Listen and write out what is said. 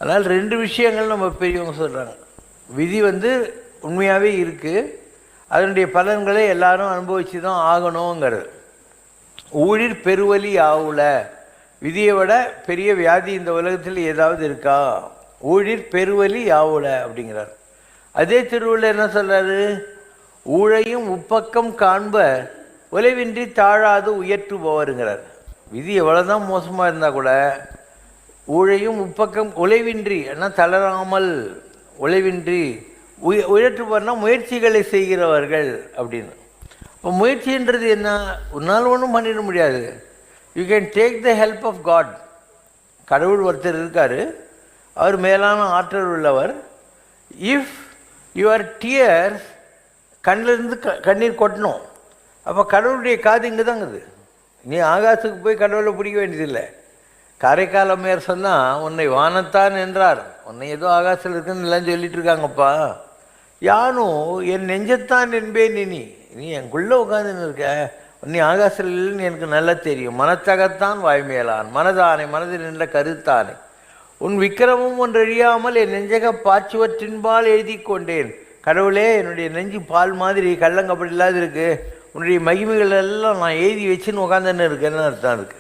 அதனால் ரெண்டு விஷயங்கள் நம்ம பெரியவங்க சொல்கிறாங்க. விதி உண்மையாகவே இருக்குது, அதனுடைய பலன்களை எல்லாரும் அனுபவித்து தான் ஆகணுங்கிறது. ஊழிர் பெருவலி ஆவுல, விதியை விட பெரிய வியாதி இந்த உலகத்தில் ஏதாவது இருக்கா? ஊழிர் பெருவலி ஆவுல அப்படிங்கிறார். அதே திருவள்ளுவர் என்ன சொல்கிறாரு? ஊழையும் உப்பக்கம் காண்ப உழைவின்றி தாழாது உயர்த்துபவருங்கிறார். விதி எவ்வளோதான் மோசமாக இருந்தால் கூட ஊழையும் உப்பக்கம் உழைவின்றி ஆனால் தளராமல் உழைவின்றி உயர்த்துபவர்னா முயற்சிகளை செய்கிறவர்கள் அப்படின்னு. இப்போ முயற்சின்றது என்ன? உன்னால் ஒன்றும் பண்ணிட முடியாது. You can take the help of God. கடவுள் ஒருத்தர் இருக்கார், அவர் மேலான ஆற்றல் உள்ளவர். இஃப் யுவர் டியர்ஸ், கண்ணிலிருந்து கண்ணீர் கொட்டணும். அப்போ கடவுளுடைய காது இங்கே தாங்குது. நீ ஆகாசுக்கு போய் கடவுளை பிடிக்க வேண்டியதில்லை. காரைக்கால் அம்மையார் சொன்னால், உன்னை வானத்தான் என்றார், உன்னை ஏதோ ஆகாசில் இருக்குன்னு எல்லாம் சொல்லிட்டு இருக்காங்கப்பா. யானும் என் நெஞ்சத்தான் என்பேன், நீ எனக்குள்ளே உட்காந்துன்னு இருக்க, நீ ஆகாசில் இல்லைன்னு எனக்கு நல்லா தெரியும். மனத்தகத்தான் வாய்மையலான் மனதானே மனதில் நின்ற கருத்தானே உன் விக்கிரமும் ஒன்றழியாமல் என் நெஞ்சக பாச்சுவற்றின்பால் எழுதி கொண்டேன். கடவுளே, என்னுடைய நெஞ்சு பால் மாதிரி கள்ளங்கப்படி இல்லாத இருக்குது, உன்னுடைய மகிமைகள் எல்லாம் நான் எழுதி வச்சுன்னு உட்காந்துன்னு இருக்கேன்னு அர்த்தம் இருக்குது.